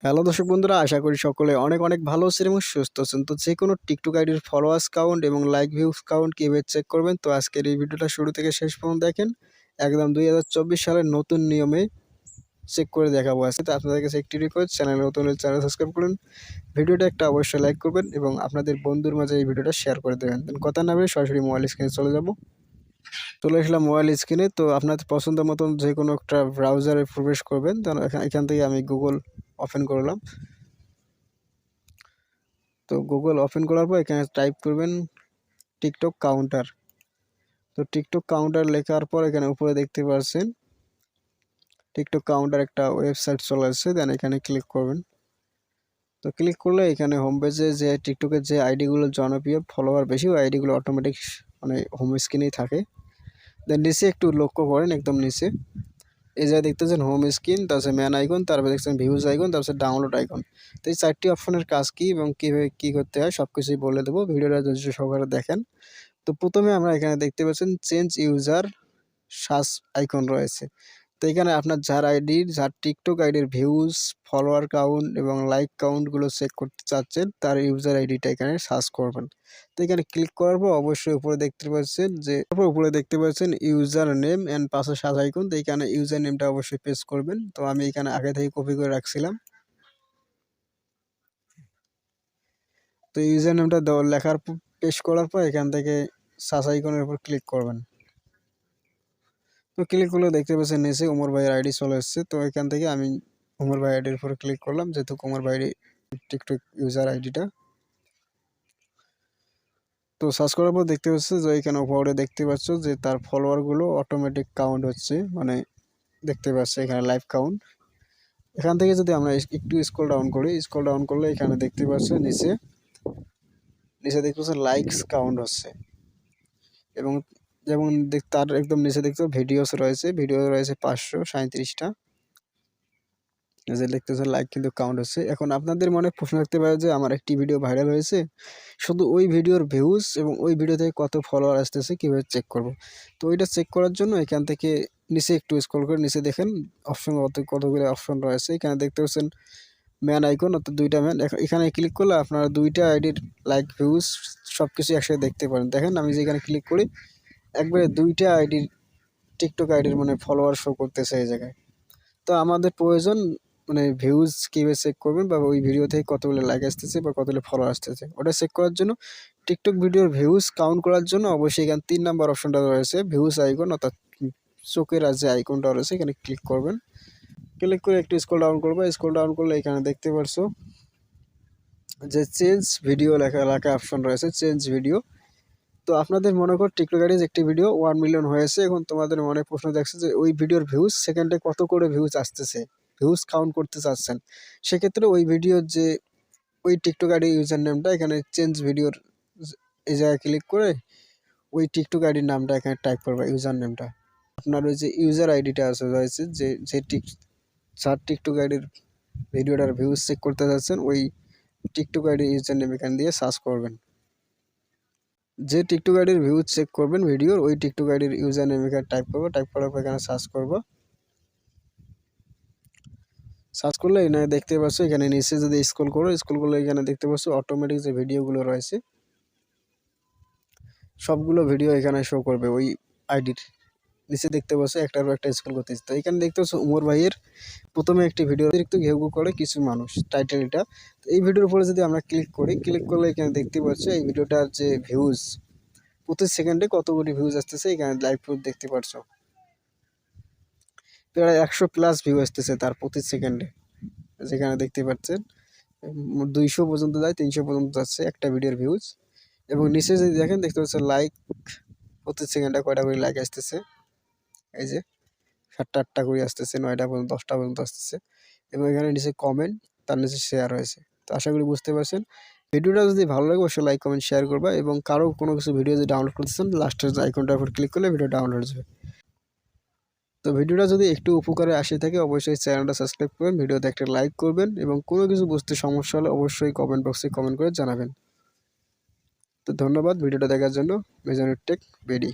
Hello দর্শক বন্ধুরা, আশা করি সকলে অনেক অনেক ভালো আছেন এবং সুস্থ আছেন। তো যে কোনো টিকটক আইডির ফলোয়ার্স কাউন্ট এবং লাইক ভিউজ কাউন্ট কীভাবে চেক করবেন, তো আজকের এই ভিডিওটা শুরু থেকে শেষ পর্যন্ত দেখেন। একদম 2024 সালের নতুন নিয়মে চেক করে দেখাবো আজকে। তো আপনাদের কাছে একটি রিকোয়েস্ট, চ্যানেল নতুন হলে চ্যানেল সাবস্ক্রাইব করুন, ভিডিওটা একটা অবশ্যই লাইক করবেন এবং আপনাদের বন্ধুর মাঝে এই ভিডিওটা শেয়ার করে দেবেন। কথা না বলে সরাসরি মোবাইল স্ক্রিনে চলে আসলাম মোবাইল স্ক্রিনে। তো আপনাদের পছন্দ মতন যে কোনো একটা ব্রাউজারে প্রবেশ করবেন। তো এখান থেকে আমি গুগল ওপেন করলাম। তো গুগল ওপেন করার পর এখানে টাইপ করবেন টিকটক কাউন্টার। তো টিকটক কাউন্টার লেখার পর এখানে উপরে দেখতে পাচ্ছেন টিকটক কাউন্টার একটা ওয়েবসাইট চলে আসছে। দেন এখানে ক্লিক করবেন। তো ক্লিক করলে এখানে হোম পেজে যে টিকটকের যে আইডিগুলো জনপ্রিয়, ফলোয়ার বেশি, ওই আইডিগুলো অটোমেটিক মানে হোম স্ক্রিনেই থাকে। দেন নিচে একটু লক্ষ্য করেন, একদম নিচে এই যে দেখতেছেন হোম স্ক্রিন, তারপরে ম্যান আইকন, তারপরে দেখছেন ভিউজ আইকন, তারপরে ডাউনলোড আইকন। তো এই চারটি অপশনের কাজ কী এবং কীভাবে কী করতে হয় সব কিছুই বলে দেবো, ভিডিওটা যদি সহকারে দেখেন। তো প্রথমে আমরা এখানে দেখতে পাচ্ছেন চেঞ্জ ইউজার সার্চ আইকন রয়েছে। তো এখানে আপনার যার টিকটক আইডির ভিউজ, ফলোয়ার কাউন্ট এবং লাইক কাউন্টগুলো চেক করতে চাচ্ছেন, তার ইউজার আইডিটা এখানে সার্চ করবেন। তো এখানে ক্লিক করার পর অবশ্যই উপরে দেখতে পাচ্ছেন ইউজার নেম অ্যান্ড পাশে সার্চ আইকন। তো এখানে ইউজার নেমটা অবশ্যই পেস্ট করবেন। তো আমি এখানে আগে থেকে কপি করে রাখছিলাম। তো ইউজার নেমটা লেখার পেস্ট করার পর এখান থেকে সার্চ আইকনের উপর ক্লিক করবেন। তো ক্লিক করলে দেখতে পাচ্ছেন নিচে উমর ভাইয়ের আইডি চলে এসেছে। তো এখান থেকে আমি উমর ভাই আইডির উপরে ক্লিক করলাম, যেহেতু উমর ভাইয়ের টিকটক ইউজার আইডিটা। তো সার্চ করার পর দেখতে পাচ্ছ যে এখানে উপরে দেখতে পাচ্ছ যে তার ফলোয়ারগুলো অটোমেটিক কাউন্ট হচ্ছে, মানে দেখতে পাচ্ছে এখানে লাইভ কাউন্ট। এখান থেকে যদি আমরা একটু স্ক্রল ডাউন করলে এখানে দেখতে পাচ্ছ নিচে দেখতে পাচ্ছ লাইকস কাউন্ট হচ্ছে এবং যেমন তার একদম নিচে দেখতে ভিডিও রয়েছে 537টা। যে দেখতেছে লাইক কিন্তু কাউন্ট হচ্ছে। এখন আপনাদের মনে প্রশ্ন থাকতে পারে যে আমার একটি ভিডিও ভাইরাল হয়েছে, শুধু ওই ভিডিওর ভিউজ এবং ওই ভিডিও থেকে কত ফলোয়ার আসতেছে কীভাবে চেক করব। তো ওইটা চেক করার জন্য এখান থেকে নিচে একটু স্ক্রল করে নিচে দেখেন অপশন কতগুলো অপশন রয়েছে। এখানে দেখতে পাচ্ছেন ম্যান আইকন, অর্থাৎ দুইটা ম্যান। এখানে ক্লিক করলে আপনারা দুইটা আইডির লাইক ভিউজ সব কিছু একসাথে দেখতে পারেন। দেখেন আমি যেখানে ক্লিক করি একবারে দুইটা আইডির টিকটক আইডির মানে ফলোয়ার শো করতেছে এই জায়গায়। তো আমাদের প্রয়োজন মানে ভিউজ কীভাবে চেক করবেন বা ওই ভিডিও থেকে কতগুলো লাইক আসতেছে বা কতগুলো ফলো আসতেছে, ওটা চেক করার জন্য টিকটক ভিডিওর ভিউজ কাউন্ট করার জন্য অবশ্যই এখানে 3 নাম্বার অপশনটা রয়েছে ভিউজ আইকন, অর্থাৎ চোখের আর যে আইকনটা রয়েছে এখানে ক্লিক করবেন। ক্লিক করে একটু স্ক্রল ডাউন করলে এখানে দেখতে পারছো যে চেঞ্জ ভিডিও লেখা অপশন রয়েছে, চেঞ্জ ভিডিও। তো আপনাদের মনে কর টিকটক আইডির একটি ভিডিও 1 মিলিয়ন হয়েছে। এখন তোমাদের মনে প্রশ্ন দেখছে যে ওই ভিডিওর ভিউজ সেকেন্ডে কত করে ভিউজ আসতেছে, ভিউজ কাউন্ট করতে চাচ্ছেন। সেক্ষেত্রে ওই ভিডিওর যে ওই টিকটক আইডির ইউজার নেমটা এখানে চেঞ্জ ভিডিওর এই জায়গায় ক্লিক করে ওই টিকটক আইডির নামটা এখানে টাইপ করবে, ইউজার নেমটা। আপনার ওই যে ইউজার আইডিটা রয়েছে যার টিকটক আইডির ভিডিওটার ভিউজ চেক করতে চাচ্ছেন, ওই টিকটক আইডির ইউজার নেম এখান দিয়ে সার্চ করবেন। যে টিকটক আইডির ভিউজ চেক করবেন ভিডিওর, ওই টিকটক আইডির ইউজার নেম এখানে টাইপ করার পর এখানে সার্চ করলে এখানে দেখতে পাচ্ছ এখানে নিচে যদি স্ক্রল করলে এখানে দেখতে পাচ্ছ অটোমেটিক যে ভিডিওগুলো রয়েছে সবগুলো ভিডিও এখানে শো করবে ওই আইডির নিচে। দেখতে পাচ্ছ একটার পর একটা স্ক্রল করতেছে। তো এখানে দেখতে পাচ্ছ উমর ভাইয়ের প্রথমে একটি ভিডিও অতিরিক্ত ঘেউ করে কিছু মানুষ, টাইটেল এটা। তো এই ভিডিওর উপরে যদি আমরা ক্লিক করলে এখানে দেখতে পাচ্ছ এই ভিডিওটার যে ভিউজ প্রতি সেকেন্ডে কতগুলি ভিউজ আসতেছে এখানে লাইভ প্রুফ দেখতে পাচ্ছ। প্রায় 100+ ভিউ আসতেছে তার প্রতি সেকেন্ডে, যেখানে দেখতে পাচ্ছেন 200 পর্যন্ত যায়, 300 পর্যন্ত যাচ্ছে একটা ভিডিওর ভিউজ। এবং নিচে যদি দেখেন দেখতে পাচ্ছেন লাইক প্রতি সেকেন্ডে কয়টা করে লাইক আসতেছে, এই যে 7টা 8টা করে আসতেছে, 9টা পর্যন্ত 10টা পর্যন্ত আসতেছে। এবং এখানে নিচে কমেন্ট, তার নিচে শেয়ার হয়েছে। তো আশা করি বুঝতে পারছেন। ভিডিওটা যদি ভালো লাগে অবশ্যই লাইক কমেন্ট শেয়ার করবা এবং কারো কোনো কিছু ভিডিও যদি ডাউনলোড করতেছেন লাস্টের আইকনটার উপর ক্লিক করলে ভিডিও ডাউনলোড হয়ে যাবে। তো ভিডিওটা যদি একটু উপকারে আসে থাকে অবশ্যই চ্যানেলটা সাবস্ক্রাইব করবেন, ভিডিওতে একটা লাইক করবেন এবং কোনো কিছু বুঝতে সমস্যা হলে অবশ্যই কমেন্ট বক্সে কমেন্ট করে জানাবেন। তো ধন্যবাদ ভিডিওটা দেখার জন্য। Mizanur tech BD.